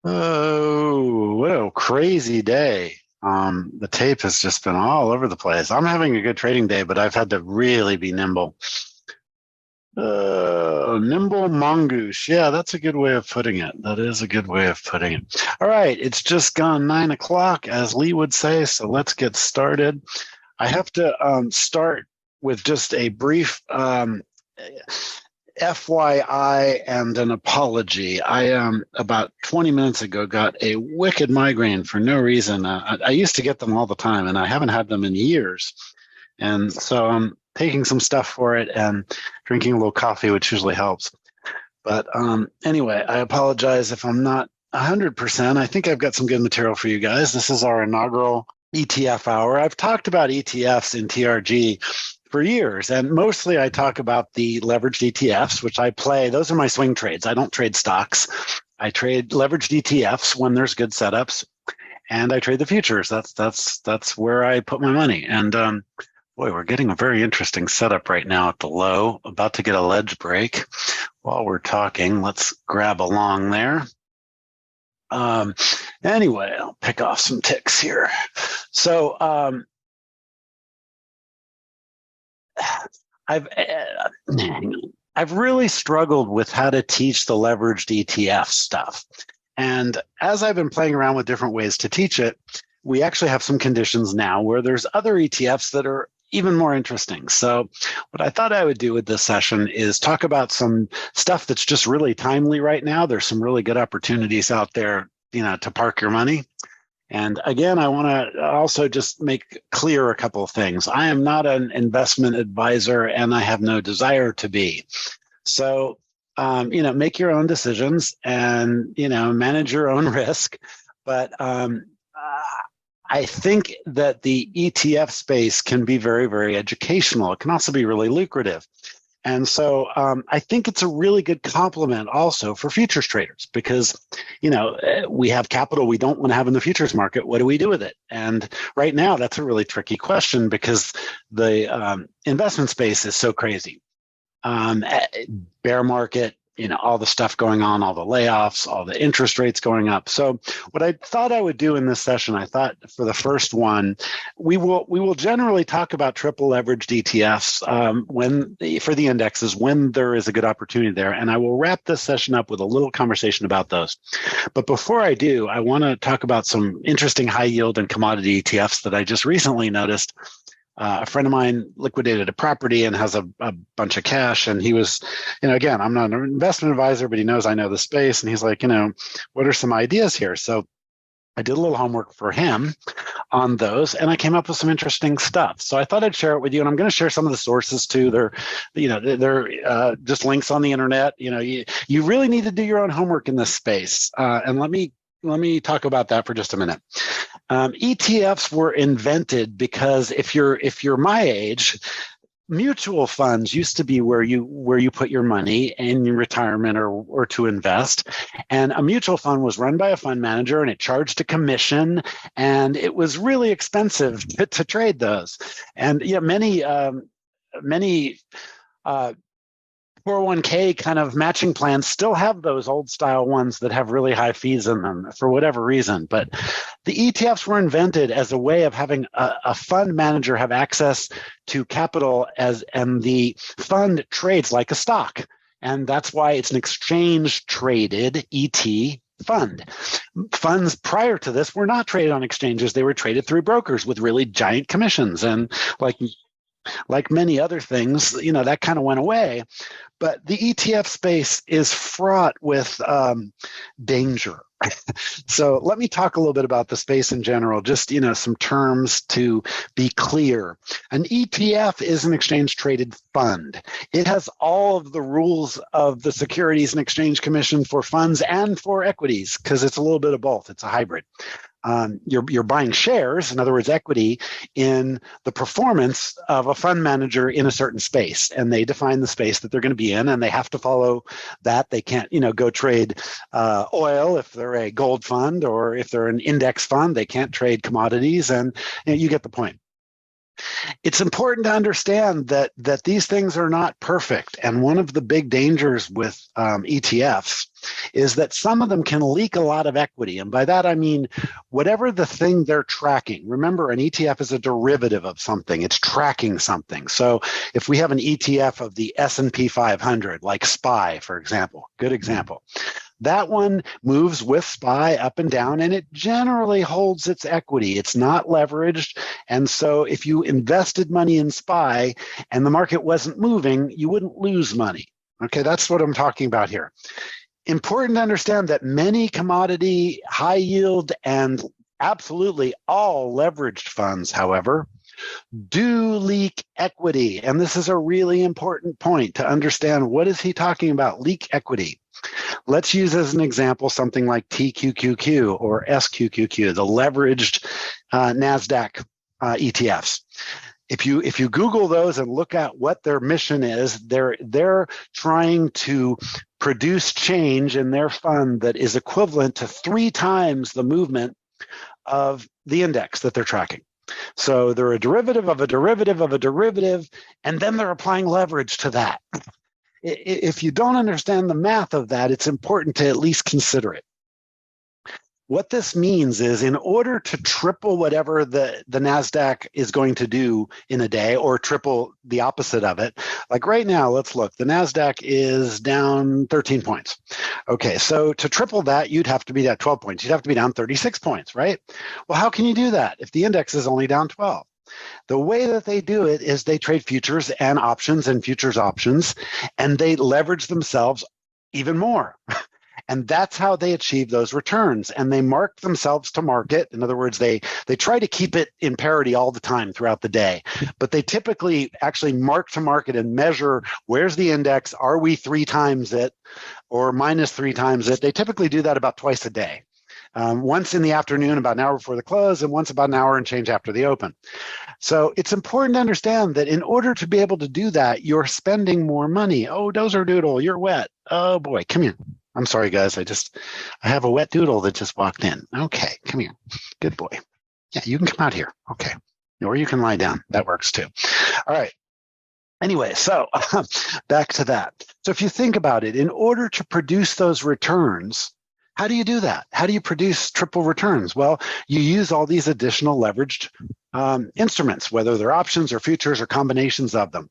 Oh, what a crazy day. The tape has just been all over the place. I'm having a good trading day, but I've had to really be nimble. Nimble mongoose. Yeah, that's a good way of putting it. That is a good way of putting it. All right, it's just gone 9 o'clock, as Lee would say. So let's get started. I have to start with just a brief FYI and an apology. I about 20 minutes ago got a wicked migraine for no reason. I used to get them all the time, and I haven't had them in years. And so I'm taking some stuff for it and drinking a little coffee, which usually helps. But anyway, I apologize if I'm not 100%. I think I've got some good material for you guys. This is our inaugural ETF hour. I've talked about ETFs in TRG for years, and mostly I talk about the leveraged ETFs, which I play. Those are my swing trades. I don't trade stocks. I trade leveraged ETFs when there's good setups, and I trade the futures. That's where I put my money. And boy, we're getting a very interesting setup right now at the low. About to get a ledge break. While we're talking, let's grab along there. Anyway, I'll pick off some ticks here. So I've really struggled with how to teach the leveraged ETF stuff. And as I've been playing around with different ways to teach it, we actually have some conditions now where there's other ETFs that are even more interesting. So what I thought I would do with this session is talk about some stuff that's just really timely right now. There's some really good opportunities out there, to park your money. And again, I want to also just make clear a couple of things. I am not an investment advisor, and I have no desire to be. So, make your own decisions and, manage your own risk. But I think that the ETF space can be very, very educational. It can also be really lucrative. And so I think it's a really good complement also for futures traders because, we have capital we don't want to have in the futures market. What do we do with it? And right now, that's a really tricky question because the investment space is so crazy. Bear market, all the stuff going on, all the layoffs, all the interest rates going up. So what I thought I would do in this session, I thought for the first one, we will generally talk about triple leveraged ETFs for the indexes when there is a good opportunity there. And I will wrap this session up with a little conversation about those. But before I do, I want to talk about some interesting high yield and commodity ETFs that I just recently noticed. A friend of mine liquidated a property and has a bunch of cash. And he was, again, I'm not an investment advisor, but he knows I know the space. And he's like, what are some ideas here? So I did a little homework for him on those, and I came up with some interesting stuff. So I thought I'd share it with you, and I'm going to share some of the sources too. They're just links on the internet. You really need to do your own homework in this space. And let me talk about that for just a minute. ETFs were invented because if you're my age, mutual funds used to be where you put your money in your retirement or to invest. And a mutual fund was run by a fund manager, and it charged a commission, and it was really expensive to trade those. And many 401k kind of matching plans still have those old style ones that have really high fees in them for whatever reason. But the ETFs were invented as a way of having a fund manager have access to capital and the fund trades like a stock. And that's why it's an exchange traded ET fund. Funds prior to this were not traded on exchanges. They were traded through brokers with really giant commissions. And like many other things, that kind of went away. But the ETF space is fraught with danger. So let me talk a little bit about the space in general, just, some terms to be clear. An ETF is an exchange traded fund. It has all of the rules of the Securities and Exchange Commission for funds and for equities, because it's a little bit of both. It's a hybrid. You're buying shares, in other words, equity, in the performance of a fund manager in a certain space, and they define the space that they're going to be in, and they have to follow that. They can't, go trade oil if they're a gold fund, or if they're an index fund, they can't trade commodities, and you get the point. It's important to understand that these things are not perfect, and one of the big dangers with ETFs is that some of them can leak a lot of equity. And by that, I mean, whatever the thing they're tracking. Remember, an ETF is a derivative of something. It's tracking something. So if we have an ETF of the S&P 500, like SPY, for example, good example, that one moves with SPY up and down, and it generally holds its equity. It's not leveraged. And so if you invested money in SPY and the market wasn't moving, you wouldn't lose money. Okay, that's what I'm talking about here. Important to understand that many commodity, high yield, and absolutely all leveraged funds, however, do leak equity. And this is a really important point to understand. What is he talking about? Leak equity. Let's use as an example something like TQQQ or SQQQ, the leveraged NASDAQ ETFs. If you Google those and look at what their mission is, they're trying to produce change in their fund that is equivalent to 3 times the movement of the index that they're tracking. So they're a derivative of a derivative of a derivative, and then they're applying leverage to that. If you don't understand the math of that, it's important to at least consider it. What this means is, in order to triple whatever the NASDAQ is going to do in a day, or triple the opposite of it, like right now, let's look, the NASDAQ is down 13 points. Okay, so to triple that, you'd have to be at 12 points. You'd have to be down 36 points, right? Well, how can you do that if the index is only down 12? The way that they do it is they trade futures and options and futures options, and they leverage themselves even more. And that's how they achieve those returns. And they mark themselves to market. In other words, they try to keep it in parity all the time throughout the day. But they typically actually mark to market and measure, where's the index? Are we 3 times it or minus 3 times it? They typically do that about twice a day. Once in the afternoon, about an hour before the close, and once about an hour and change after the open. So it's important to understand that in order to be able to do that, you're spending more money. Oh, dozer doodle, you're wet. Oh boy, come here. I'm sorry, guys. I have a wet doodle that just walked in. Okay, come here. Good boy. Yeah, you can come out here. Okay. Or you can lie down. That works too. All right. Anyway, so back to that. So if you think about it, in order to produce those returns, how do you do that? How do you produce triple returns? Well, you use all these additional leveraged instruments, whether they're options or futures or combinations of them.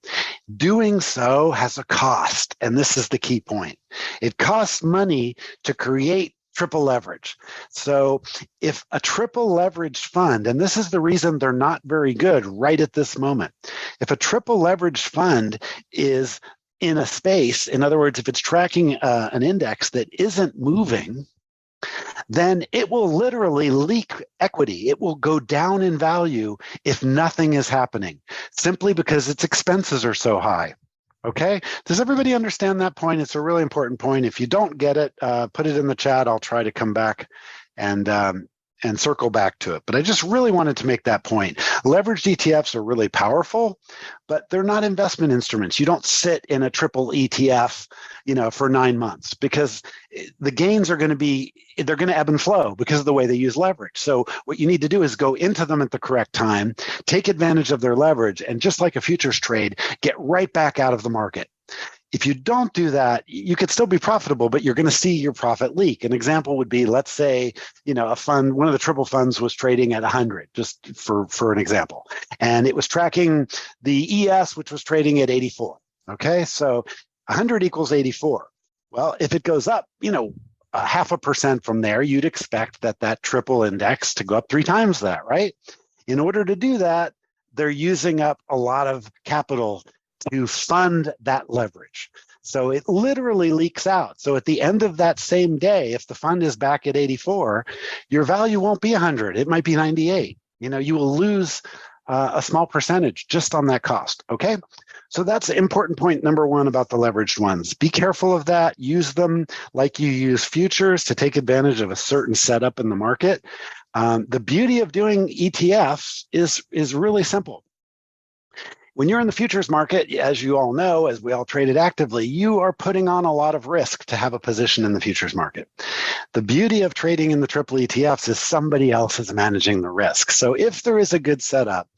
Doing so has a cost, and this is the key point. It costs money to create triple leverage. So if a triple leveraged fund, and this is the reason they're not very good right at this moment, if a triple leveraged fund is in a space, in other words, if it's tracking an index that isn't moving, then it will literally leak equity. It will go down in value if nothing is happening, simply because its expenses are so high. Okay? Does everybody understand that point? It's a really important point. If you don't get it, put it in the chat. I'll try to come back and circle back to it. But I just really wanted to make that point. Leveraged ETFs are really powerful, but they're not investment instruments. You don't sit in a triple ETF, for 9 months, because the gains are going to ebb and flow because of the way they use leverage. So what you need to do is go into them at the correct time, take advantage of their leverage, and just like a futures trade, get right back out of the market. If you don't do that, you could still be profitable, but you're going to see your profit leak. An example would be, let's say, a fund, one of the triple funds was trading at 100, just for an example. And it was tracking the ES, which was trading at 84. Okay, so 100 equals 84. Well, if it goes up, 0.5% from there, you'd expect that triple index to go up 3 times that, right? In order to do that, they're using up a lot of capital to fund that leverage. So it literally leaks out. So at the end of that same day, if the fund is back at 84, your value won't be 100. It might be 98. You will lose a small percentage just on that cost. Okay. So that's important point number 1 about the leveraged ones. Be careful of that. Use them like you use futures to take advantage of a certain setup in the market. The beauty of doing ETFs is really simple. When you're in the futures market, as you all know, as we all traded actively, you are putting on a lot of risk to have a position in the futures market. The beauty of trading in the triple ETFs is somebody else is managing the risk. So if there is a good setup,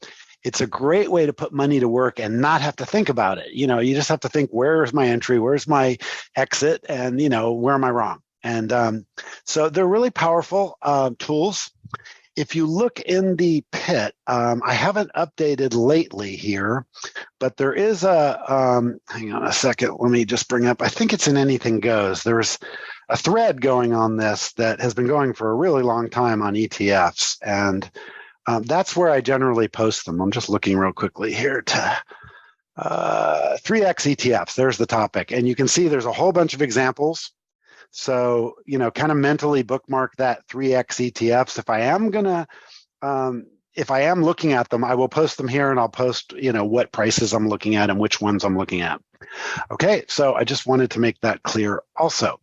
it's a great way to put money to work and not have to think about it. You just have to think, where's my entry? Where's my exit? And, where am I wrong? And so they're really powerful tools. If you look in the pit, I haven't updated lately here, but there is hang on a second, let me just bring up, I think it's in Anything Goes. There's a thread going on this that has been going for a really long time on ETFs, and that's where I generally post them. I'm just looking real quickly here to 3X ETFs. There's the topic, and you can see there's a whole bunch of examples. So, kind of mentally bookmark that 3X ETFs. If I am looking at them, I will post them here, and I'll post, what prices I'm looking at and which ones I'm looking at. Okay, so I just wanted to make that clear also.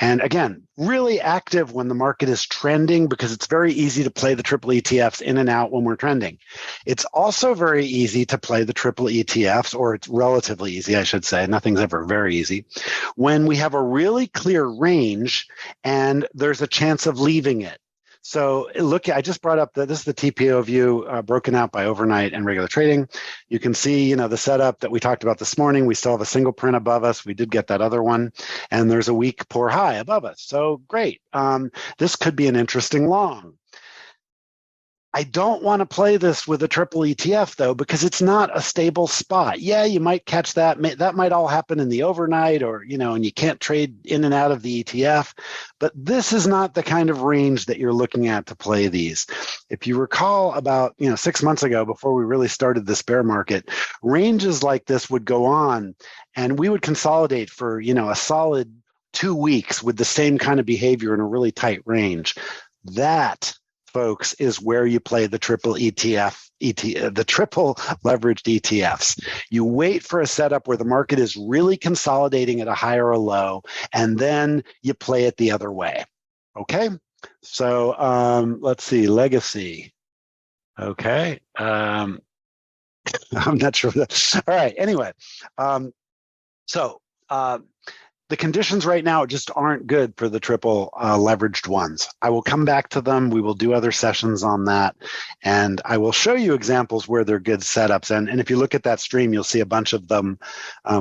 And again, really active when the market is trending, because it's very easy to play the triple ETFs in and out when we're trending. It's also very easy to play the triple ETFs, or it's relatively easy, I should say. Nothing's ever very easy. When we have a really clear range and there's a chance of leaving it. So look, I just brought up this is the TPO view broken out by overnight and regular trading. You can see, the setup that we talked about this morning. We still have a single print above us. We did get that other one, and there's a weak poor high above us. So great. This could be an interesting long. I don't want to play this with a triple ETF, though, because it's not a stable spot. Yeah, you might catch that. That might all happen in the overnight, or, and you can't trade in and out of the ETF. But this is not the kind of range that you're looking at to play these. If you recall about, 6 months ago, before we really started this bear market, ranges like this would go on, and we would consolidate for, a solid 2 weeks with the same kind of behavior in a really tight range. That, folks, is where you play the triple the triple leveraged ETFs. You wait for a setup where the market is really consolidating at a high or a low, and then you play it the other way. Okay, so let's see, legacy. Okay, I'm not sure. All right, anyway, the conditions right now just aren't good for the triple leveraged ones. I will come back to them. We will do other sessions on that. And I will show you examples where they're good setups. And if you look at that stream, you'll see a bunch of them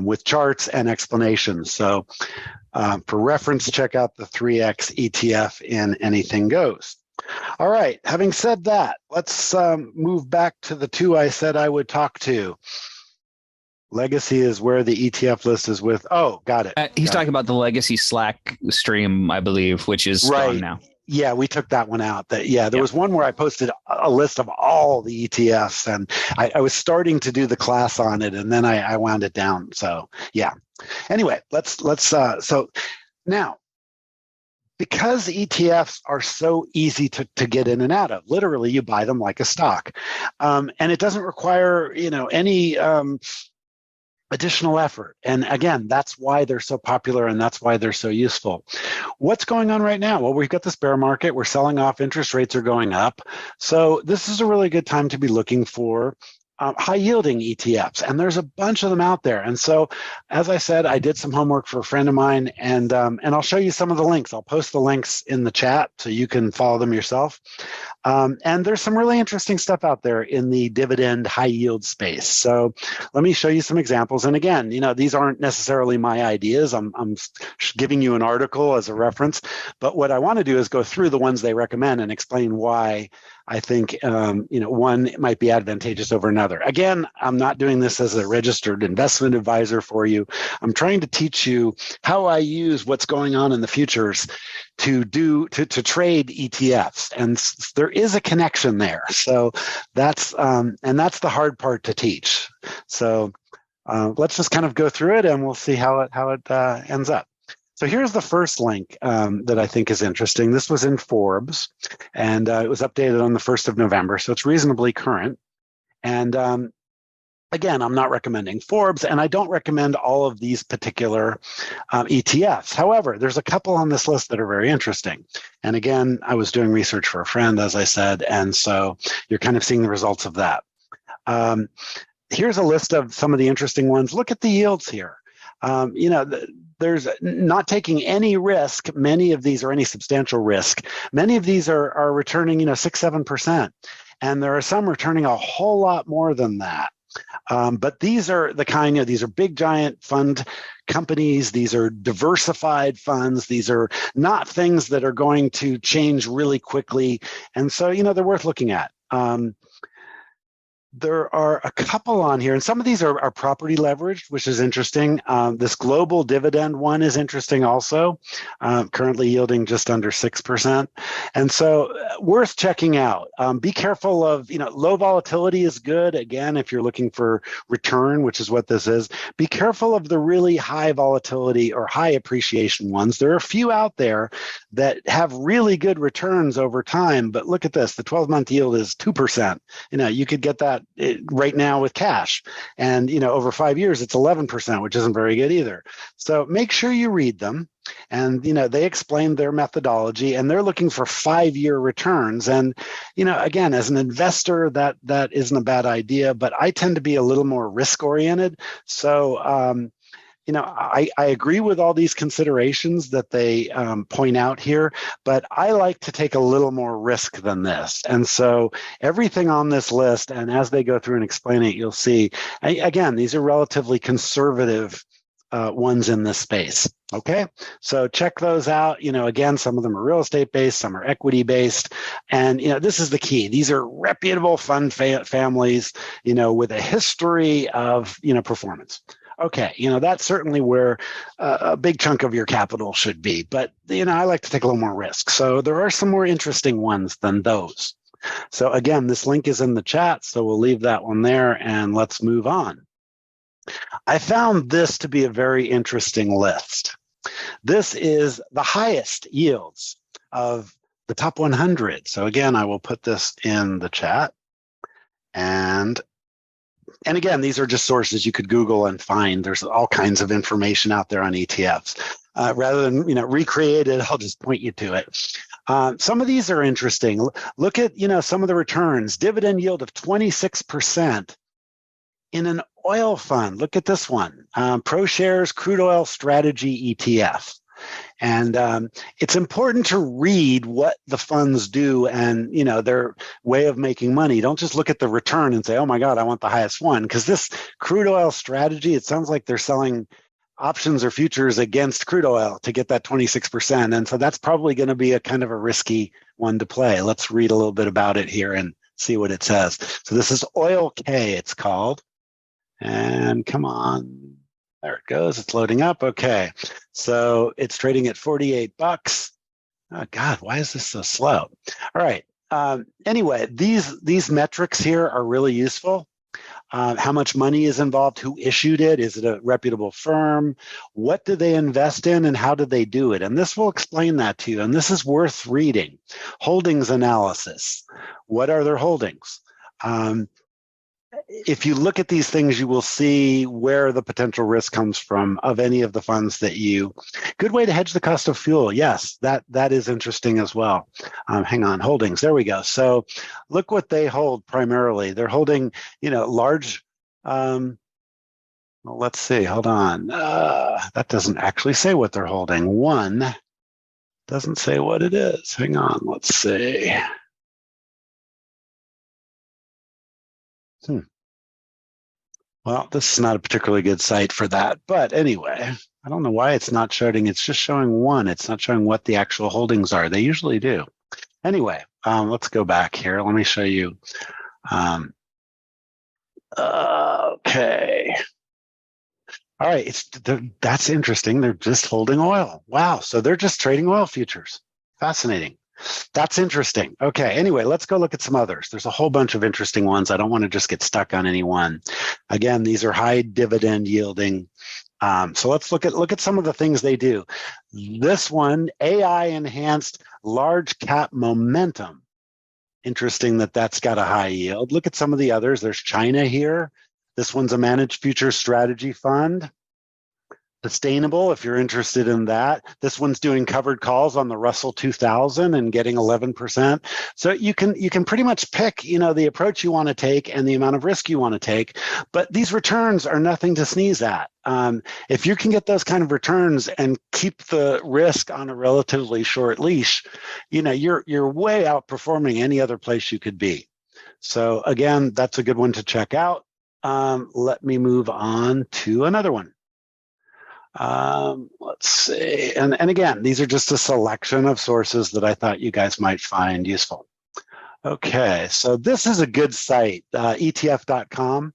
with charts and explanations. So for reference, check out the 3X ETF in Anything Goes. All right, having said that, let's move back to the two I said I would talk to. Legacy is where the ETF list is with. Oh, got it. He's talking about the Legacy Slack stream, I believe, which is gone now. Yeah, we took that one out. There was one where I posted a list of all the ETFs, and I was starting to do the class on it, and then I wound it down. So yeah. Anyway, let's so now, because ETFs are so easy to get in and out of, literally you buy them like a stock, and it doesn't require any additional effort. And again, that's why they're so popular, and that's why they're so useful. What's going on right now? Well, we've got this bear market. We're selling off. Interest rates are going up. So this is a really good time to be looking for high-yielding ETFs, and there's a bunch of them out there. And so, as I said, I did some homework for a friend of mine, and I'll show you some of the links. I'll post the links in the chat so you can follow them yourself. And there's some really interesting stuff out there in the dividend high-yield space. So let me show you some examples. And again, these aren't necessarily my ideas. I'm giving you an article as a reference, but what I want to do is go through the ones they recommend and explain why I think one might be advantageous over another. Again, I'm not doing this as a registered investment advisor for you. I'm trying to teach you how I use what's going on in the futures to trade ETFs, and there is a connection there. So that's the hard part to teach. So let's just kind of go through it, and we'll see how it ends up. So here's the first link that I think is interesting. This was in Forbes, and it was updated on the 1st of November, so it's reasonably current. And again, I'm not recommending Forbes, and I don't recommend all of these particular ETFs. However, there's a couple on this list that are very interesting. And again, I was doing research for a friend, as I said, and so you're kind of seeing the results of that. Here's a list of some of the interesting ones. Look at the yields here. There's not taking any risk. Many of these, or any substantial risk, many of these are returning, 6-7%. And there are some returning a whole lot more than that. But these are the kind, these are big, giant fund companies. These are diversified funds. These are not things that are going to change really quickly. And so, they're worth looking at. There are a couple on here, and some of these are property leveraged, which is interesting. This global dividend one is interesting also, currently yielding just under 6%. And so worth checking out. Be careful of, low volatility is good. Again, if you're looking for return, which is what this is, be careful of the really high volatility or high appreciation ones. There are a few out there that have really good returns over time, but look at this. The 12-month yield is 2%. You could get that right now with cash, and over 5 years it's 11%, which isn't very good either. So make sure you read them, and they explain their methodology, and they're looking for 5-year returns. And again, as an investor, that isn't a bad idea, but I tend to be a little more risk oriented. So I agree with all these considerations that they point out here, but I like to take a little more risk than this. And so everything on this list, and as they go through and explain it, you'll see, again, these are relatively conservative ones in this space. Okay, so check those out. Again, some of them are real estate based, some are equity based, and this is the key. These are reputable fund families, with a history of performance. Okay, that's certainly where a big chunk of your capital should be. But, I like to take a little more risk. So there are some more interesting ones than those. So again, this link is in the chat, so we'll leave that one there and let's move on. I found this to be a very interesting list. This is the highest yields of the top 100. So again, I will put this in the chat. And again, these are just sources you could Google and find. There's all kinds of information out there on ETFs. Rather than recreate it, I'll just point you to it. Some of these are interesting. Look at some of the returns. Dividend yield of 26% in an oil fund. Look at this one. ProShares Crude Oil Strategy ETF. And it's important to read what the funds do and their way of making money. Don't just look at the return and say, oh my God, I want the highest one. Because this crude oil strategy, it sounds like they're selling options or futures against crude oil to get that 26%. And so that's probably going to be a kind of a risky one to play. Let's read a little bit about it here and see what it says. So this is Oil K, it's called. And come on. There it goes. It's loading up. Okay. So it's trading at 48 bucks. Oh God, why is this so slow? All right. Anyway, these metrics here are really useful. How much money is involved? Who issued it? Is it a reputable firm? What did they invest in and how did they do it? And this will explain that to you. And this is worth reading. Holdings analysis. What are their holdings? If you look at these things, you will see where the potential risk comes from of any of the funds that good way to hedge the cost of fuel. Yes, that is interesting as well. Hang on, holdings, there we go. So look what they hold primarily. They're holding, large, well, let's see, hold on. That doesn't actually say what they're holding. One doesn't say what it is. Hang on, let's see. Well, this is not a particularly good site for that. But anyway, I don't know why it's not showing. It's just showing one. It's not showing what the actual holdings are. They usually do. Anyway, let's go back here. Let me show you. Okay. All right. That's interesting. They're just holding oil. Wow. So they're just trading oil futures. Fascinating. That's interesting. Okay, anyway, let's go look at some others. There's a whole bunch of interesting ones. I don't want to just get stuck on any one. Again, these are high dividend yielding. So let's look at some of the things they do. This one, AI enhanced large cap momentum. Interesting that's got a high yield. Look at some of the others. There's China here. This one's a managed future strategy fund. Sustainable, if you're interested in that. This one's doing covered calls on the Russell 2000 and getting 11%. So you can pretty much pick, the approach you want to take and the amount of risk you want to take. But these returns are nothing to sneeze at. If you can get those kind of returns and keep the risk on a relatively short leash, you're way outperforming any other place you could be. So again, that's a good one to check out. Let me move on to another one. Let's see. And again, these are just a selection of sources that I thought you guys might find useful. Okay, so this is a good site, ETF.com,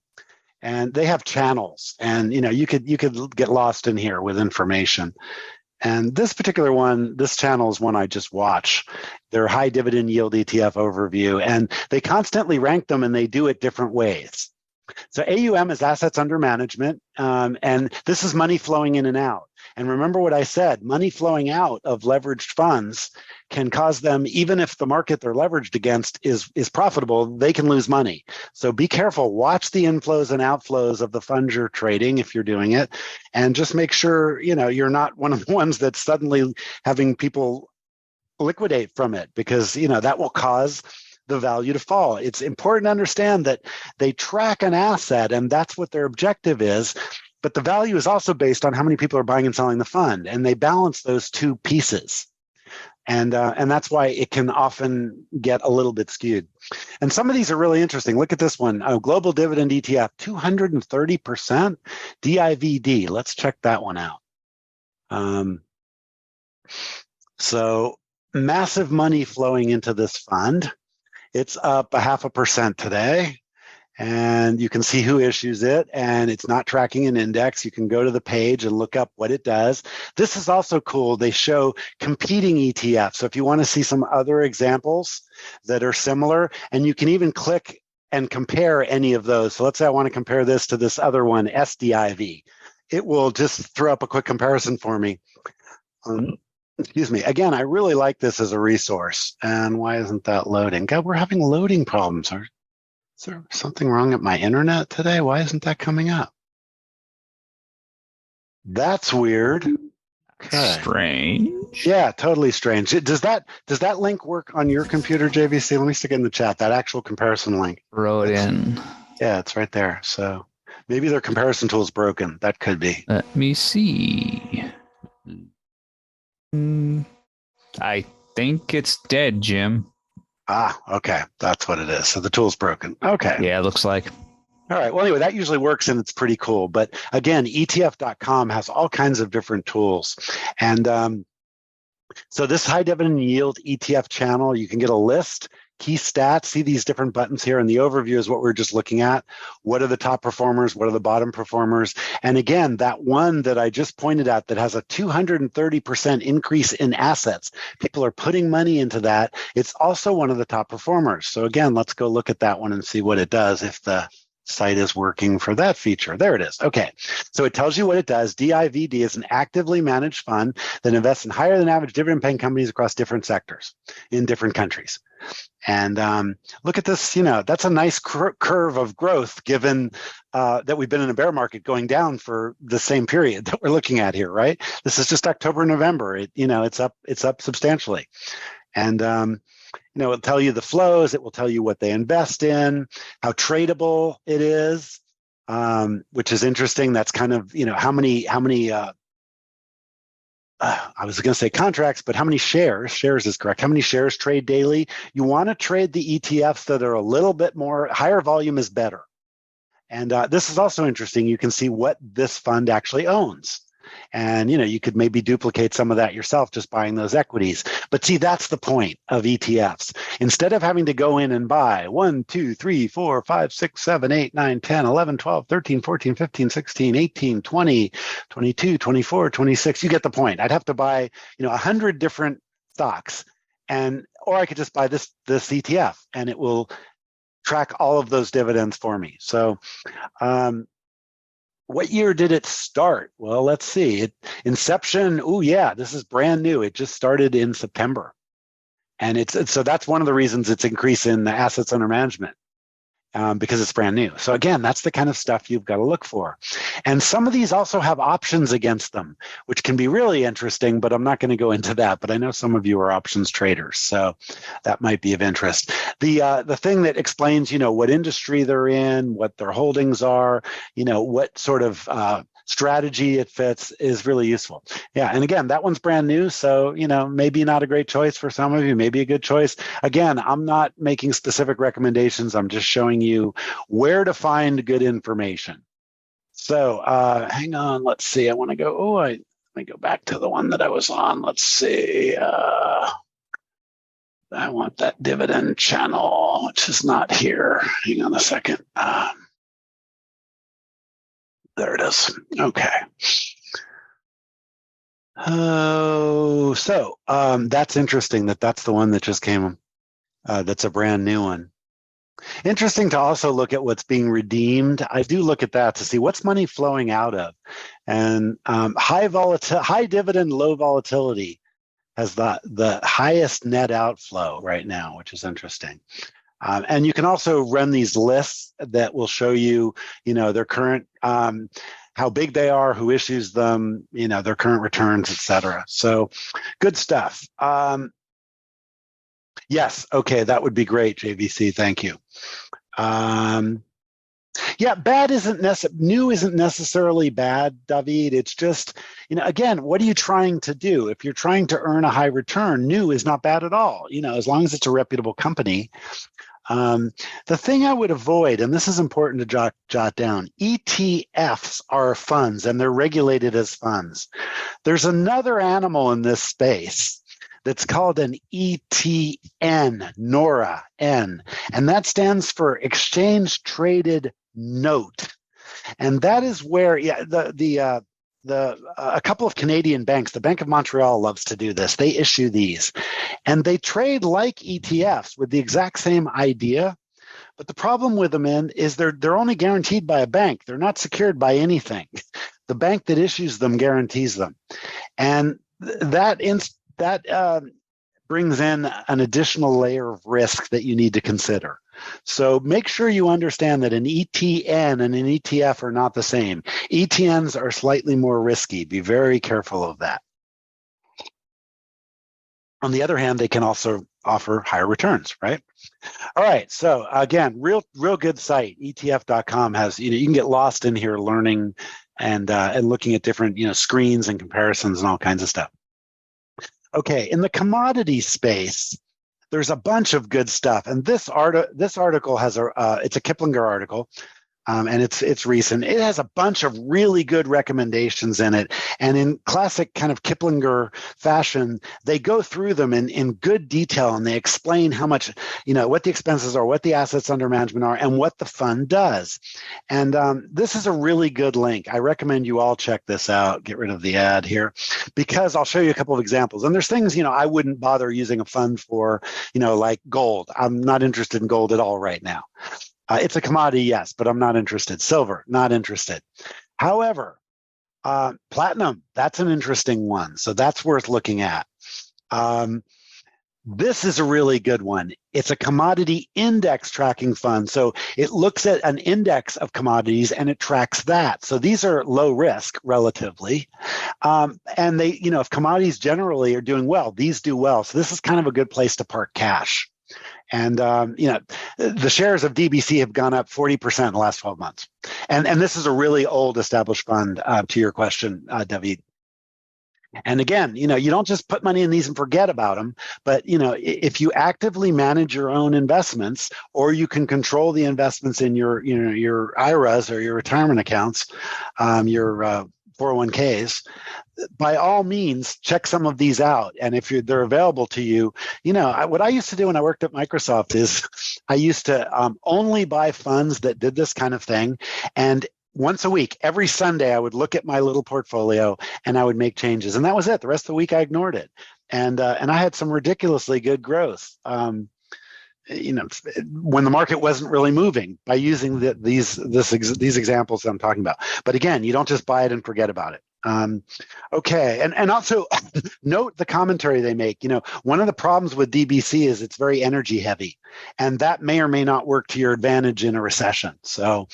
and they have channels, and you could get lost in here with information. And this particular one, this channel is one I just watch. Their high dividend yield ETF overview, and they constantly rank them, and they do it different ways. So AUM is assets under management, and this is money flowing in and out. And remember what I said, money flowing out of leveraged funds can cause them, even if the market they're leveraged against is profitable, they can lose money. So be careful, watch the inflows and outflows of the funds you're trading if you're doing it, and just make sure you're not one of the ones that's suddenly having people liquidate from it, because that will cause the value to fall. It's important to understand that they track an asset, and that's what their objective is. But the value is also based on how many people are buying and selling the fund, and they balance those two pieces. And that's why it can often get a little bit skewed. And some of these are really interesting. Look at this one, Global Dividend ETF, 230% DIVD. Let's check that one out. So massive money flowing into this fund. It's up 0.5% today, and you can see who issues it, and it's not tracking an index. You can go to the page and look up what it does. This is also cool. They show competing ETFs. So if you want to see some other examples that are similar, and you can even click and compare any of those. So let's say I want to compare this to this other one, SDIV. It will just throw up a quick comparison for me. Excuse me. Again, I really like this as a resource. And why isn't that loading? God, we're having loading problems. Is there something wrong at my internet today? Why isn't that coming up? That's weird. Okay. Strange. Yeah, totally strange. Does that link work on your computer, JVC? Let me stick it in the chat, that actual comparison link. Wrote in. Yeah, it's right there. So maybe their comparison tool is broken. That could be. Let me see. I think it's dead, Jim. Okay. That's what it is. So the tool's broken. Okay. Yeah, it looks like. All right. Well, anyway, that usually works, and it's pretty cool. But again, ETF.com has all kinds of different tools. And so this high dividend yield ETF channel, you can get a list, key stats, see these different buttons here, and the overview is what we're just looking at. What are the top performers? What are the bottom performers? And again, that one that I just pointed out that has a 230% increase in assets. People are putting money into that. It's also one of the top performers. So again, let's go look at that one and see what it does if the site is working for that feature. There it is. Okay. So it tells you what it does. DIVD is an actively managed fund that invests in higher than average dividend paying companies across different sectors in different countries. And look at this, that's a nice curve of growth given that we've been in a bear market going down for the same period that we're looking at here, right? This is just October, November. It's up substantially. And it'll tell you the flows. It will tell you what they invest in, how tradable it is, which is interesting. That's kind of, how many I was going to say contracts, but how many shares is correct. How many shares trade daily? You want to trade the ETFs that are a little bit more, higher volume is better. And this is also interesting. You can see what this fund actually owns. And, you could maybe duplicate some of that yourself just buying those equities. But see, that's the point of ETFs. Instead of having to go in and buy 1, 2, 3, 4, 5, 6, 7, 8, 9, 10, 11, 12, 13, 14, 15, 16, 18, 20, 22, 24, 26, you get the point. I'd have to buy, 100 different stocks, or I could just buy this ETF and it will track all of those dividends for me. So, what year did it start? Well, let's see. Inception, this is brand new. It just started in September. And so that's one of the reasons it's increased in the assets under management, because it's brand new. So again, that's the kind of stuff you've got to look for. And some of these also have options against them, which can be really interesting, but I'm not going to go into that. But I know some of you are options traders, so that might be of interest. The thing that explains, what industry they're in, what their holdings are, what sort of strategy it fits is really useful. Yeah, and again, that one's brand new, so maybe not a great choice for some of you, maybe a good choice. Again, I'm not making specific recommendations. I'm just showing you where to find good information. So hang on, let's see. I want to go. Let me go back to the one that I was on. Let's see. I want that dividend channel, which is not here. Hang on a second. There it is. Okay. Oh, so that's interesting that's the one that just came. That's a brand new one. Interesting to also look at what's being redeemed. I do look at that to see what's money flowing out of, and high dividend, low volatility has the highest net outflow right now, which is interesting. And you can also run these lists that will show you, their current, how big they are, who issues them, their current returns, et cetera. So good stuff. Yes. Okay. That would be great, JVC. Thank you. Yeah, new isn't necessarily bad, David. It's just, again, what are you trying to do? If you're trying to earn a high return, new is not bad at all, as long as it's a reputable company. The thing I would avoid, and this is important to jot down, ETFs are funds and they're regulated as funds. There's another animal in this space that's called an ETN, NORA, N, and that stands for Exchange Traded Note. And that is where a couple of Canadian banks, the Bank of Montreal loves to do this. They issue these and they trade like ETFs with the exact same idea. But the problem with them is they're only guaranteed by a bank. They're not secured by anything. The bank that issues them guarantees them. And that brings in an additional layer of risk that you need to consider. So make sure you understand that an ETN and an ETF are not the same. ETNs are slightly more risky. Be very careful of that. On the other hand, they can also offer higher returns, right? All right. So again, real good site. ETF.com has, you can get lost in here learning and looking at different, screens and comparisons and all kinds of stuff. Okay, in the commodity space, there's a bunch of good stuff, and this article has it's a Kiplinger article, and it's recent. It has a bunch of really good recommendations in it, and in classic kind of Kiplinger fashion, they go through them in good detail, and they explain how much, what the expenses are, what the assets under management are, and what the fund does. And this is a really good link. I recommend you all check this out. Get rid of the ad here, because I'll show you a couple of examples. And there's things, I wouldn't bother using a fund for, like gold. I'm not interested in gold at all right now. It's a commodity, yes, but I'm not interested. Silver, not interested. However, platinum, that's an interesting one. So that's worth looking at. This is a really good one. It's a commodity index tracking fund. So it looks at an index of commodities and it tracks that. So these are low risk relatively. And they, if commodities generally are doing well, these do well. So this is kind of a good place to park cash. And, the shares of DBC have gone up 40% in the last 12 months. And this is a really old established fund, to your question, David. And again, you don't just put money in these and forget about them, but, if you actively manage your own investments, or you can control the investments in your IRAs or your retirement accounts, your 401ks, by all means, check some of these out. And if they're available to you, what I used to do when I worked at Microsoft is I used to only buy funds that did this kind of thing. And once a week, every Sunday, I would look at my little portfolio and I would make changes. And that was it. The rest of the week, I ignored it. And I had some ridiculously good growth. When the market wasn't really moving, by using these examples that I'm talking about. But again, you don't just buy it and forget about it. Okay, and also note the commentary they make. One of the problems with DBC is it's very energy heavy, and that may or may not work to your advantage in a recession. So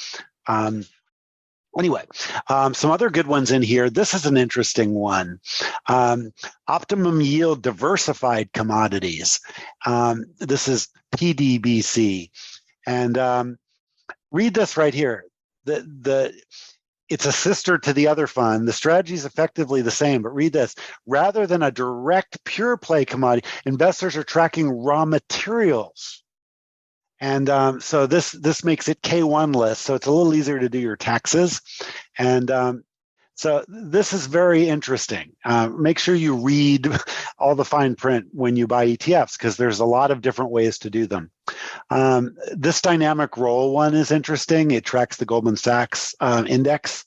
anyway, some other good ones in here. This is an interesting one. Optimum Yield Diversified Commodities. This is PDBC. And read this right here. It's a sister to the other fund. The strategy is effectively the same, but read this. Rather than a direct pure play commodity, investors are tracking raw materials And so this makes it K1 list, so it's a little easier to do your taxes. And so this is very interesting. Make sure you read all the fine print when you buy ETFs, because there's a lot of different ways to do them. This dynamic roll one is interesting. It tracks the Goldman Sachs index.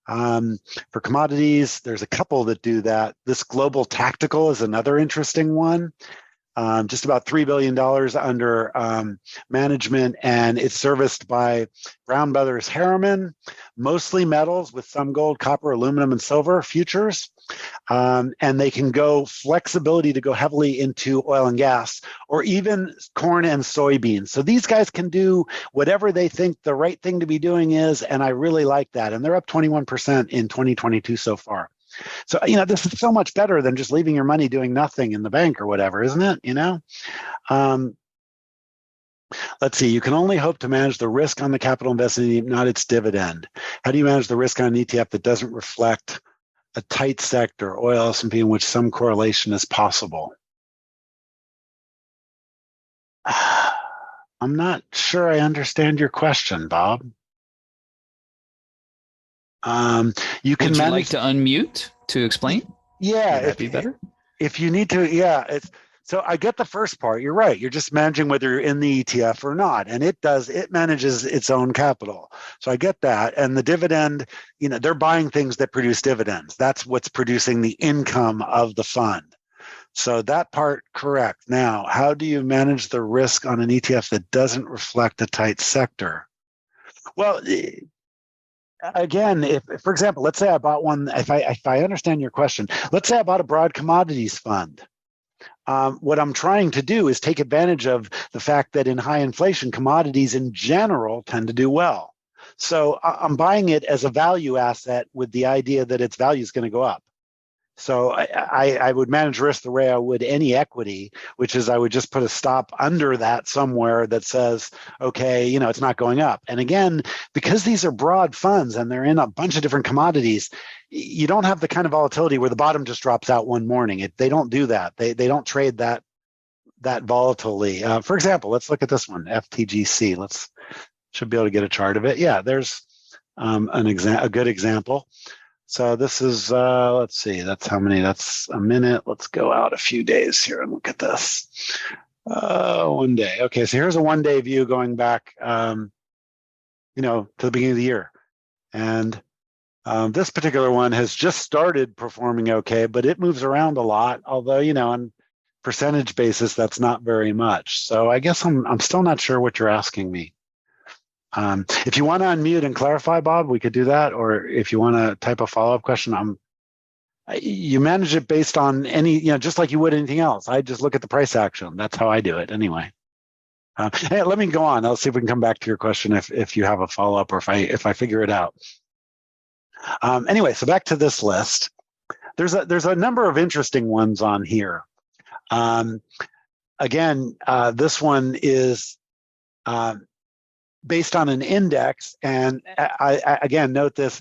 For commodities, there's a couple that do that. This global tactical is another interesting one. Just about $3 billion under management, and it's serviced by Brown Brothers Harriman, mostly metals with some gold, copper, aluminum, and silver futures. And they can go flexibility to go heavily into oil and gas, or even corn and soybeans. So these guys can do whatever they think the right thing to be doing is, and I really like that. And they're up 21% in 2022 so far. So, this is so much better than just leaving your money doing nothing in the bank or whatever, isn't it? Let's see. You can only hope to manage the risk on the capital invested, not its dividend. How do you manage the risk on an ETF that doesn't reflect a tight sector, oil, S&P, in which some correlation is possible? I'm not sure I understand your question, Bob. You can Would you manage. like to unmute to explain? Yeah, would that be better? If you need to, yeah. So I get the first part. You're right. You're just managing whether you're in the ETF or not, and it manages its own capital. So I get that. And the dividend, they're buying things that produce dividends. That's what's producing the income of the fund. So that part, correct. Now, how do you manage the risk on an ETF that doesn't reflect a tight sector? Well, again, if, for example, let's say I bought one, if I understand your question, let's say I bought a broad commodities fund. What I'm trying to do is take advantage of the fact that in high inflation, commodities in general tend to do well. So I'm buying it as a value asset with the idea that its value is going to go up. So I would manage risk the way I would any equity, which is I would just put a stop under that somewhere that says, okay, it's not going up. And again, because these are broad funds and they're in a bunch of different commodities, you don't have the kind of volatility where the bottom just drops out one morning. They don't do that. They don't trade that volatilely. For example, let's look at this one, FTGC. Should be able to get a chart of it. Yeah, there's a good example. So this is, let's see, that's a minute. Let's go out a few days here and look at this. 1 day. Okay, so here's a 1 day view going back, to the beginning of the year. And this particular one has just started performing okay, but it moves around a lot, although, on percentage basis, that's not very much. So I guess I'm still not sure what you're asking me. If you want to unmute and clarify, Bob, we could do that. Or if you want to type a follow-up question, you manage it based on any, just like you would anything else. I just look at the price action. That's how I do it anyway. Hey, let me go on. I'll see if we can come back to your question if you have a follow-up or if I figure it out. Anyway, so back to this list. There's a number of interesting ones on here. Again, this one is based on an index, and I again note this.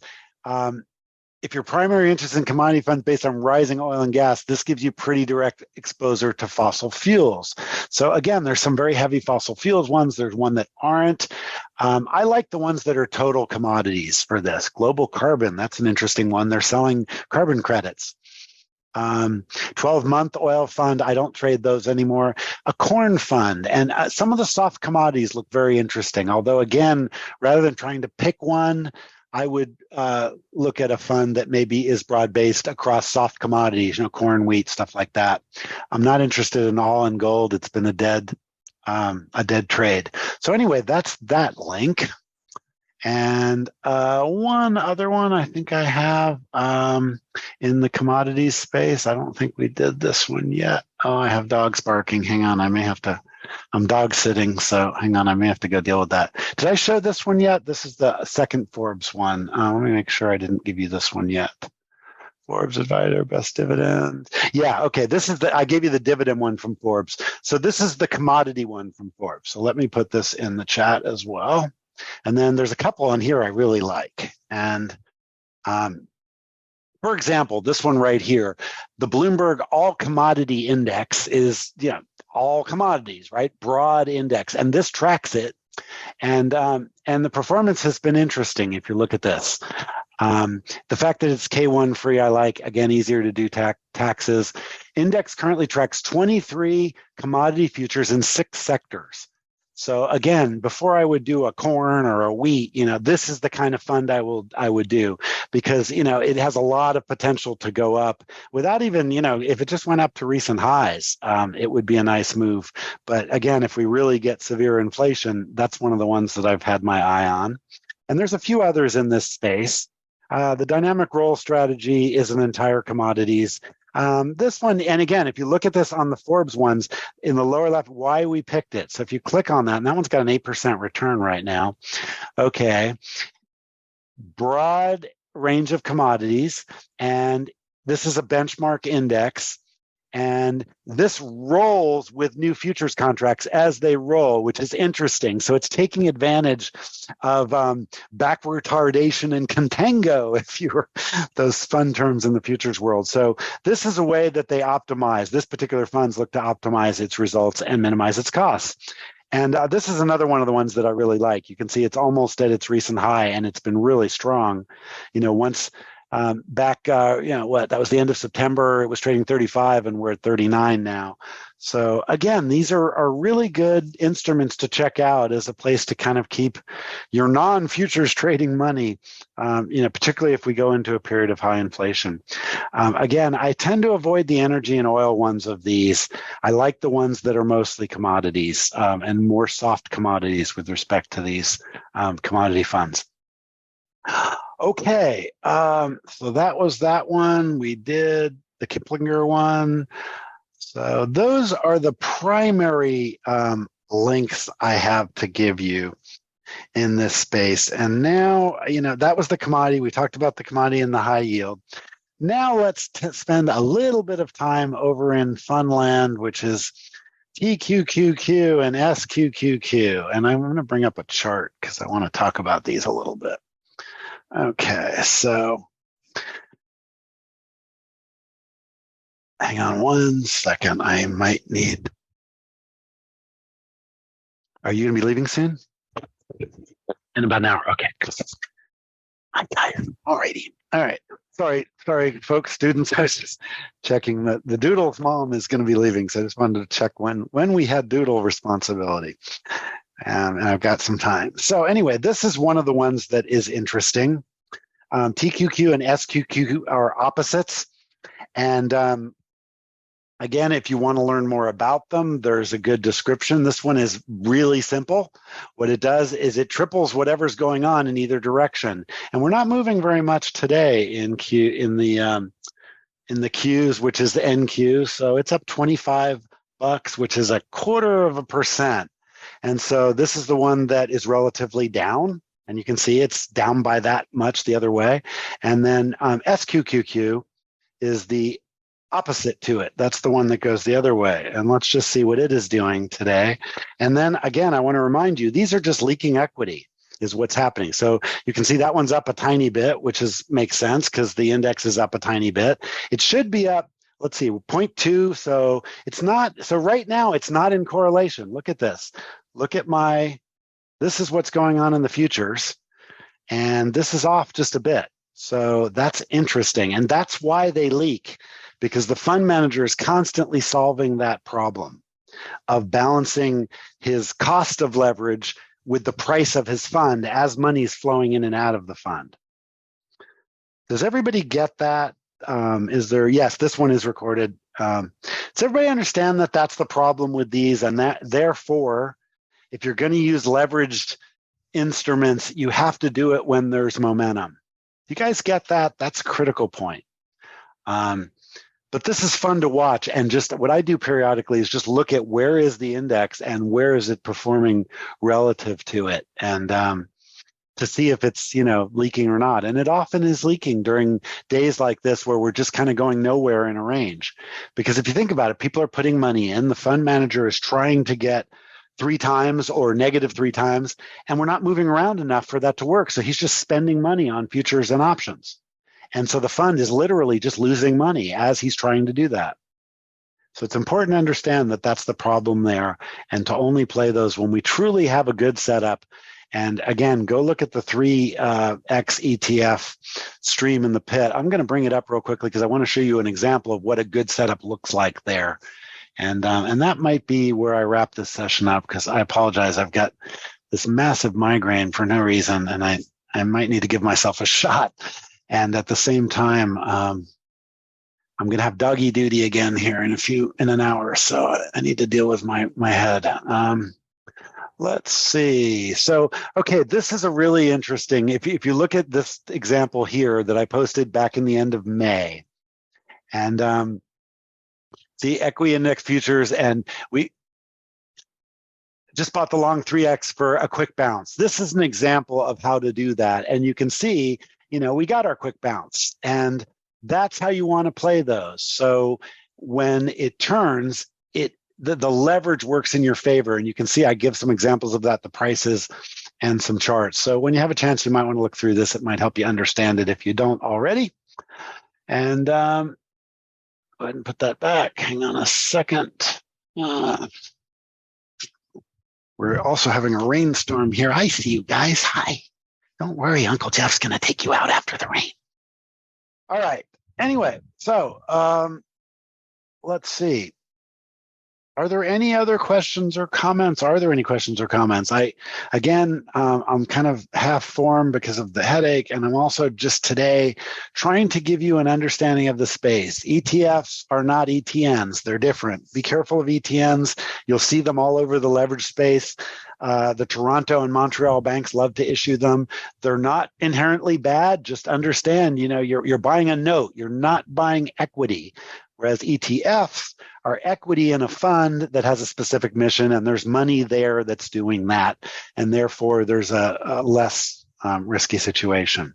If your primary interest in commodity funds based on rising oil and gas, this gives you pretty direct exposure to fossil fuels. So again, there's some very heavy fossil fuels ones. There's one that aren't. I like the ones that are total commodities for this. Global carbon, that's an interesting one. They're selling carbon credits. 12-month oil fund, I don't trade those anymore. A corn fund, and some of the soft commodities look very interesting. Although again, rather than trying to pick one, I would look at a fund that maybe is broad-based across soft commodities, corn, wheat, stuff like that. I'm not interested in all in gold. It's been a dead trade. So anyway, that's that link. And one other one I think I have in the commodities space. I don't think we did this one yet. Oh, I have dogs barking. Hang on, I'm dog sitting, so hang on, I may have to go deal with that. Did I show this one yet? This is the second Forbes one. Let me make sure I didn't give you this one yet. Forbes Advisor, best dividend. Yeah, okay, I gave you the dividend one from Forbes. So this is the commodity one from Forbes. So let me put this in the chat as well. And then there's a couple on here I really like. And for example, this one right here, the Bloomberg All Commodity Index is all commodities, right? Broad index, and this tracks it. And the performance has been interesting if you look at this. The fact that it's K1 free, I like. Again, easier to do taxes. Index currently tracks 23 commodity futures in 6 sectors. So again, before I would do a corn or a wheat, this is the kind of fund I would do, because it has a lot of potential to go up without even, if it just went up to recent highs, it would be a nice move. But again, if we really get severe inflation, that's one of the ones that I've had my eye on. And there's a few others in this space. The dynamic roll strategy is an entire commodities. This one, and again, if you look at this on the Forbes ones in the lower left, why we picked it. So if you click on that, and that one's got an 8% return right now. Okay. Broad range of commodities, and this is a benchmark index. And this rolls with new futures contracts as they roll, which is interesting. So it's taking advantage of back retardation and contango, if you were those fun terms in the futures world. So this is a way that they optimize. This particular funds look to optimize its results and minimize its costs. And this is another one of the ones that I really like. You can see it's almost at its recent high, and it's been really strong. Once back, that was the end of September, it was trading 35 and we're at 39 now. So again, these are really good instruments to check out as a place to kind of keep your non-futures trading money, particularly if we go into a period of high inflation. Again, I tend to avoid the energy and oil ones of these. I like the ones that are mostly commodities and more soft commodities with respect to these commodity funds. Okay, so that was that one. We did the Kiplinger one. So those are the primary links I have to give you in this space. And now, that was the commodity. We talked about the commodity and the high yield. Now let's spend a little bit of time over in Funland, which is TQQQ and SQQQ. And I'm going to bring up a chart because I want to talk about these a little bit. Okay, so hang on one second. I might need. Are you going to be leaving soon? In about an hour. Okay. I'm tired. All righty. All right. Sorry, folks, students. I was just checking that the Doodle's mom is going to be leaving, so I just wanted to check when we had Doodle responsibility. And I've got some time. So anyway, this is one of the ones that is interesting. TQQ and SQQ are opposites. And again, if you want to learn more about them, there's a good description. This one is really simple. What it does is it triples whatever's going on in either direction. And we're not moving very much today in the Qs, which is the NQ. So it's up $25, which is 0.25%. And so this is the one that is relatively down, and you can see it's down by that much the other way. And then SQQQ is the opposite to it. That's the one that goes the other way. And let's just see what it is doing today. And then again, I want to remind you, these are just leaking equity is what's happening. So you can see that one's up a tiny bit, which makes sense because the index is up a tiny bit. It should be up, let's see, 0.2. So it's not, so right now it's not in correlation. Look at this. Look at this is what's going on in the futures, and this is off just a bit. So that's interesting. And that's why they leak, because the fund manager is constantly solving that problem of balancing his cost of leverage with the price of his fund as money is flowing in and out of the fund. Does everybody get that? Yes, this one is recorded. Does everybody understand that that's the problem with these, and that therefore, if you're going to use leveraged instruments, you have to do it when there's momentum. You guys get that? That's a critical point. But this is fun to watch. And just what I do periodically is just look at where is the index and where is it performing relative to it, and to see if it's, leaking or not. And it often is leaking during days like this where we're just kind of going nowhere in a range. Because if you think about it, people are putting money in, the fund manager is trying to get 3 times or negative 3 times, and we're not moving around enough for that to work. So he's just spending money on futures and options. And so the fund is literally just losing money as he's trying to do that. So it's important to understand that that's the problem there, and to only play those when we truly have a good setup. And again, go look at the 3X ETF stream in the pit. I'm going to bring it up real quickly because I want to show you an example of what a good setup looks like there. And that might be where I wrap this session up, because I apologize. I've got this massive migraine for no reason, and I might need to give myself a shot. And at the same time, I'm going to have doggy duty again here in an hour. So I need to deal with my head. Let's see. So, okay, this is a really interesting, if you look at this example here that I posted back in the end of May, and see equity index futures, and we just bought the long 3X for a quick bounce. This is an example of how to do that. And you can see, we got our quick bounce, and that's how you want to play those. So when it turns, the leverage works in your favor. And you can see I give some examples of that, the prices and some charts. So when you have a chance, you might want to look through this. It might help you understand it if you don't already. And go ahead and put that back. Hang on a second. We're also having a rainstorm here. I see you guys. Hi. Don't worry, Uncle Jeff's going to take you out after the rain. All right. Anyway, so let's see. Are there any other questions or comments? Are there any questions or comments? I'm kind of half formed because of the headache, and I'm also just today trying to give you an understanding of the space. ETFs are not ETNs. They're different. Be careful of ETNs. You'll see them all over the leverage space. The Toronto and Montreal banks love to issue them. They're not inherently bad. Just understand, you're buying a note. You're not buying equity. Whereas ETFs are equity in a fund that has a specific mission, and there's money there that's doing that. And therefore, there's a less risky situation.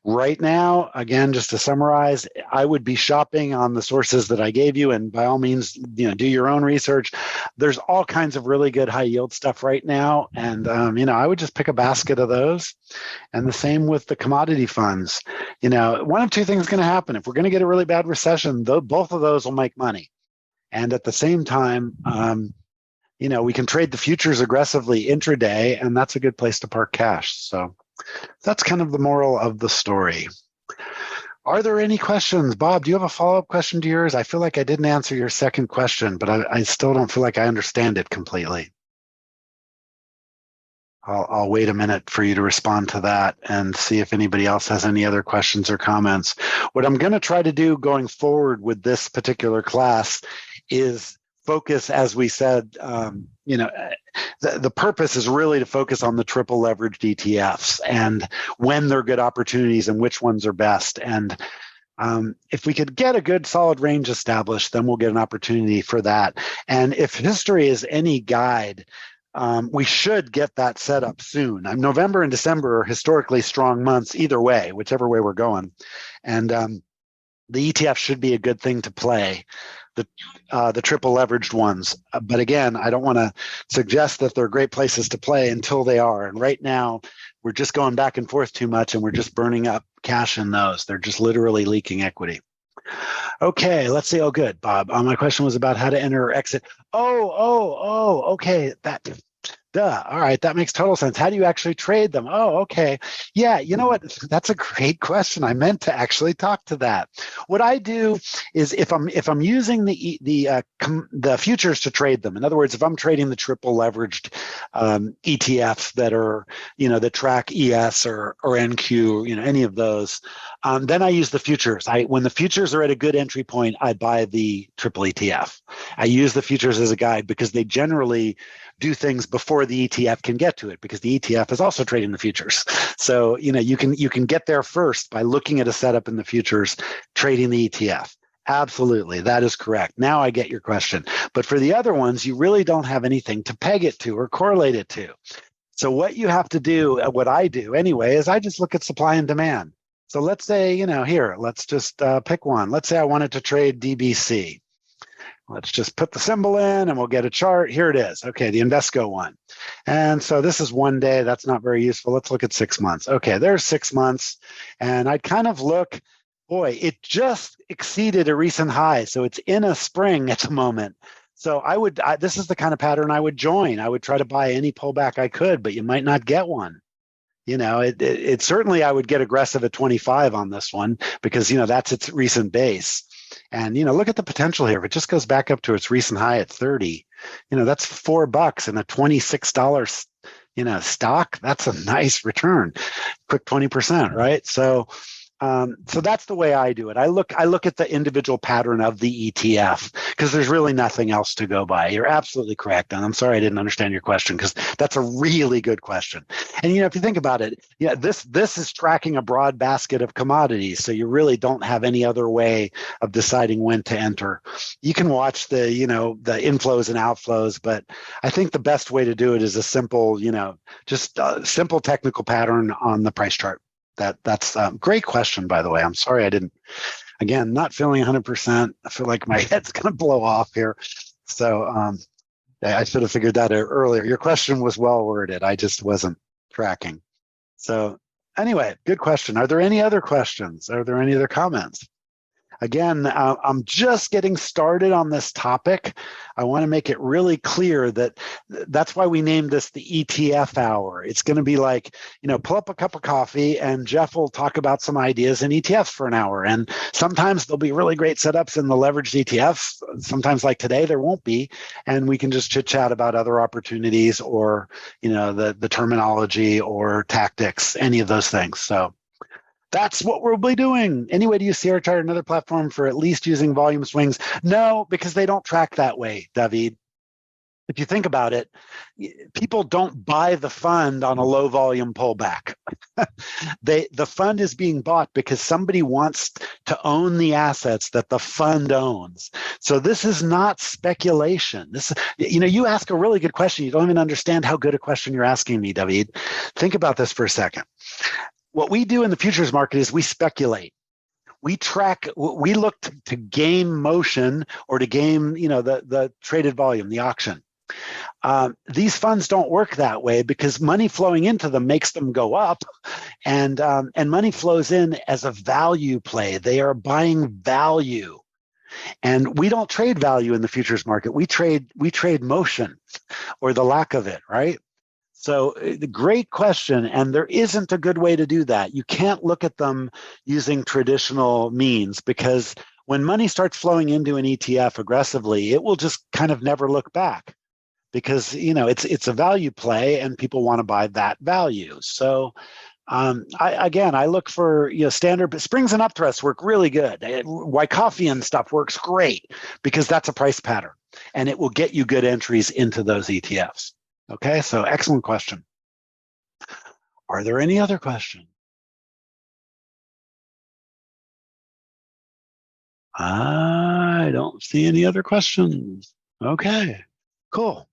Right now, again, just to summarize, I would be shopping on the sources that I gave you, and by all means, do your own research. There's all kinds of really good high yield stuff right now, and I would just pick a basket of those. And the same with the commodity funds. One of two things is going to happen. If we're going to get a really bad recession, both of those will make money, and at the same time, we can trade the futures aggressively intraday, and that's a good place to park cash. So that's kind of the moral of the story. Are there any questions? Bob, do you have a follow-up question to yours? I feel like I didn't answer your second question, but I still don't feel like I understand it completely. I'll wait a minute for you to respond to that and see if anybody else has any other questions or comments. What I'm going to try to do going forward with this particular class is focus, as we said, the purpose is really to focus on the triple leveraged ETFs and when they're good opportunities and which ones are best. And if we could get a good solid range established, then we'll get an opportunity for that. And if history is any guide, we should get that set up soon. November and December are historically strong months either way, whichever way we're going. And the ETF should be a good thing to play, the triple leveraged ones. But again, I don't want to suggest that they're great places to play until they are. And right now, we're just going back and forth too much, and we're just burning up cash in those. They're just literally leaking equity. Okay, let's see. Oh, good, Bob. My question was about how to enter or exit. Okay. All right, that makes total sense. How do you actually trade them? Oh, okay. Yeah, you know what? That's a great question. I meant to actually talk to that. What I do is if I'm using the futures to trade them, in other words, if I'm trading the triple leveraged ETFs that are that track ES or NQ, any of those, then I use the futures. When the futures are at a good entry point, I buy the triple ETF. I use the futures as a guide because they generally do things before the ETF can get to it, because the ETF is also trading the futures. So, you can get there first by looking at a setup in the futures, trading the ETF. Absolutely, that is correct. Now I get your question. But for the other ones, you really don't have anything to peg it to or correlate it to. So what you have to do, what I do anyway, is I just look at supply and demand. So let's say, here, let's just pick one. Let's say I wanted to trade DBC. Let's just put the symbol in and we'll get a chart. Here it is. Okay, the Invesco one. And so this is 1 day. That's not very useful. Let's look at 6 months. Okay, there's 6 months. And I'd kind of look Boy, it just exceeded a recent high. So it's in a spring at the moment. So this is the kind of pattern I would join. I would try to buy any pullback I could, but you might not get one. It certainly, I would get aggressive at 25 on this one because, that's its recent base. And, look at the potential here. If it just goes back up to its recent high at 30, that's $4 and a $26, stock. That's a nice return, quick 20%, right? So that's the way I do it. I look at the individual pattern of the ETF because there's really nothing else to go by. You're absolutely correct. And I'm sorry I didn't understand your question because that's a really good question. And if you think about it, this is tracking a broad basket of commodities. So you really don't have any other way of deciding when to enter. You can watch the inflows and outflows, but I think the best way to do it is a simple, just a simple technical pattern on the price chart. That's a great question, by the way. I'm sorry I didn't, again, not feeling 100%. I feel like my head's going to blow off here. So I should have figured that out earlier. Your question was well worded. I just wasn't tracking. So anyway, good question. Are there any other questions? Are there any other comments? Again, I'm just getting started on this topic. I want to make it really clear that that's why we named this the ETF Hour. It's going to be like, pull up a cup of coffee and Jeff will talk about some ideas in ETFs for an hour. And sometimes there'll be really great setups in the leveraged ETFs. Sometimes like today, there won't be. And we can just chit chat about other opportunities or, the terminology or tactics, any of those things. So that's what we'll be doing. Anyway, do you see our chart another platform for at least using volume swings? No, because they don't track that way, David. If you think about it, people don't buy the fund on a low volume pullback. The fund is being bought because somebody wants to own the assets that the fund owns. So this is not speculation. You ask a really good question. You don't even understand how good a question you're asking me, David. Think about this for a second. What we do in the futures market is we speculate. We look to game motion or to game, the traded volume, the auction. These funds don't work that way because money flowing into them makes them go up, and money flows in as a value play. They are buying value, and we don't trade value in the futures market. We trade motion, or the lack of it, right? So the great question, and there isn't a good way to do that. You can't look at them using traditional means because when money starts flowing into an ETF aggressively, it will just kind of never look back because it's a value play and people want to buy that value. So I look for standard springs and upthrusts work really good. Wyckoffean stuff works great because that's a price pattern and it will get you good entries into those ETFs. Okay, so excellent question. Are there any other questions? I don't see any other questions. Okay, cool.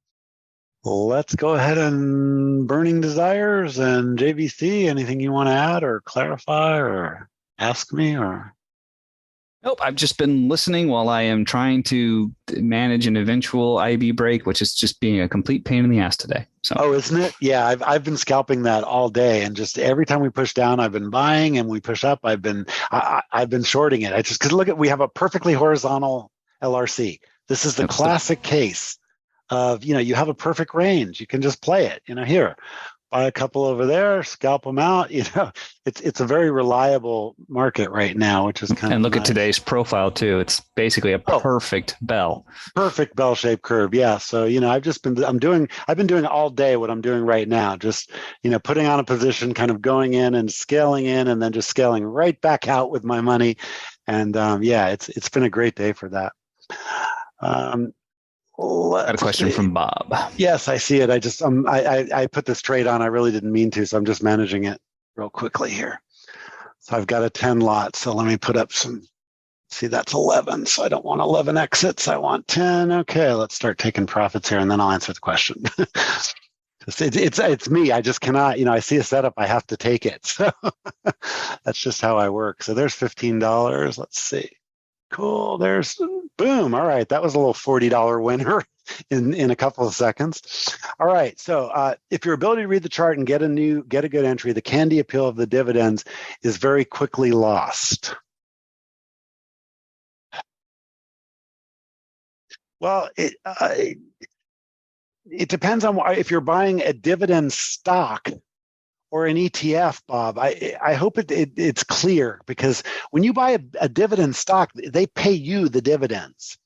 Let's go ahead and burning desires and JVC. Anything you want to add or clarify or ask me or? Nope, I've just been listening while I am trying to manage an eventual IB break, which is just being a complete pain in the ass today. So. Oh, isn't it? Yeah, I've been scalping that all day, and just every time we push down, I've been buying, and we push up, I've been shorting it. I just because look at we have a perfectly horizontal LRC. This is the classic case of you have a perfect range. You can just play it. Here. Buy a couple over there, scalp them out. It's a very reliable market right now, which is kind of and look nice. At today's profile too. It's basically a perfect bell. Perfect bell-shaped curve. Yeah. So I've been doing all day what I'm doing right now. Just putting on a position, kind of going in and scaling in, and then just scaling right back out with my money. And it's been a great day for that. Got a question from Bob. Yes, I see it. I put this trade on. I really didn't mean to, so I'm just managing it real quickly here. So I've got a 10 lot. So let me put up some. See, that's 11. So I don't want 11 exits. I want 10. Okay, let's start taking profits here, and then I'll answer the question. It's me. I just cannot. I see a setup. I have to take it. So that's just how I work. So there's $15. Let's see. Cool. There's boom. All right. That was a little $40 winner in a couple of seconds. All right. So if your ability to read the chart and get a good entry, the candy appeal of the dividends is very quickly lost. Well, it depends on if you're buying a dividend stock or an ETF, Bob. I hope it's clear, because when you buy a dividend stock, they pay you the dividends.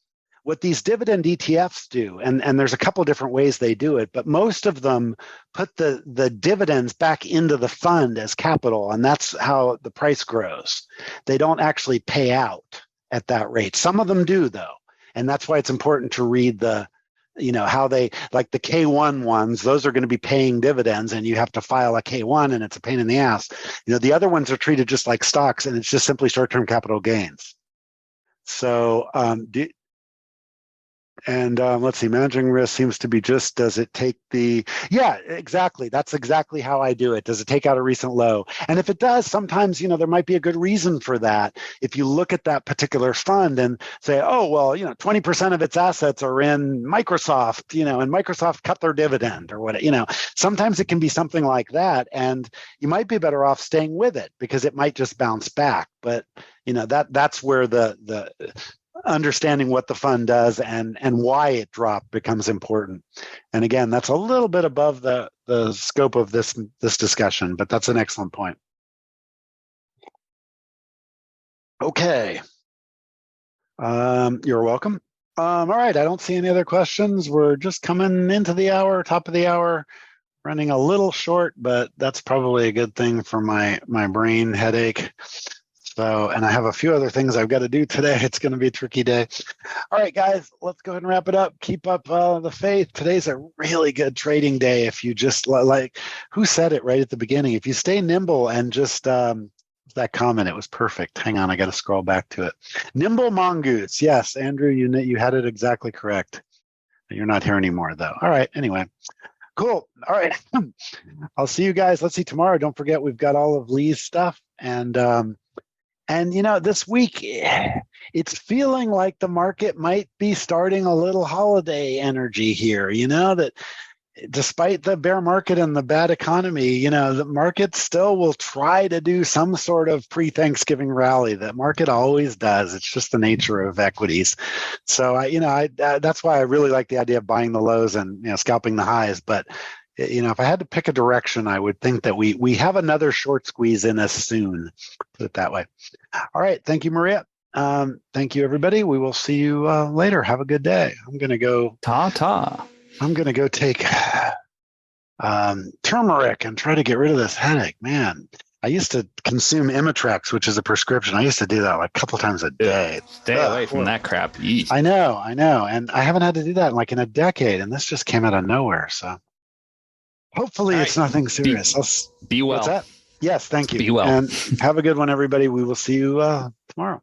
What these dividend ETFs do, and there's a couple of different ways they do it, but most of them put the dividends back into the fund as capital, and that's how the price grows. They don't actually pay out at that rate. Some of them do, though, and that's why it's important to read how they, like the K1 ones, those are going to be paying dividends, and you have to file a K1, and it's a pain in the ass. The other ones are treated just like stocks, and it's just simply short-term capital gains. So let's see, managing risk seems to be just, does it take yeah, exactly. That's exactly how I do it. Does it take out a recent low? And if it does, sometimes, there might be a good reason for that. If you look at that particular fund and say, oh, well, 20% of its assets are in Microsoft, and Microsoft cut their dividend or what, sometimes it can be something like that. And you might be better off staying with it because it might just bounce back. But, that's where the understanding what the fund does and why it dropped becomes important. And again, that's a little bit above the scope of this discussion, but that's an excellent point. Okay. You're welcome. All right. I don't see any other questions. We're just coming into the hour, top of the hour, running a little short, but that's probably a good thing for my brain headache. So, and I have a few other things I've got to do today. It's going to be a tricky day. All right, guys, let's go ahead and wrap it up. Keep up the faith. Today's a really good trading day. If you just who said it right at the beginning? If you stay nimble and just that comment, it was perfect. Hang on, I got to scroll back to it. Nimble mongoose. Yes, Andrew, you had it exactly correct. You're not here anymore, though. All right. Anyway. Cool. All right. I'll see you guys. Let's see tomorrow. Don't forget, we've got all of Lee's stuff. And, this week, it's feeling like the market might be starting a little holiday energy here, that despite the bear market and the bad economy, the market still will try to do some sort of pre-Thanksgiving rally. The market always does. It's just the nature of equities. So, that's why I really like the idea of buying the lows and, scalping the highs. But if I had to pick a direction, I would think that we have another short squeeze in us soon. Put it that way. All right. Thank you, Maria. Thank you, everybody. We will see you later. Have a good day. I'm going to go. I'm going to go take turmeric and try to get rid of this headache. Man, I used to consume Imitrex, which is a prescription. I used to do that like a couple times a day. Stay away from that crap. Yeesh. I know. And I haven't had to do that in a decade. And this just came out of nowhere. So. Hopefully it's nothing serious. Be well. What's that? Yes, thank you. Be well. And have a good one, everybody. We will see you tomorrow.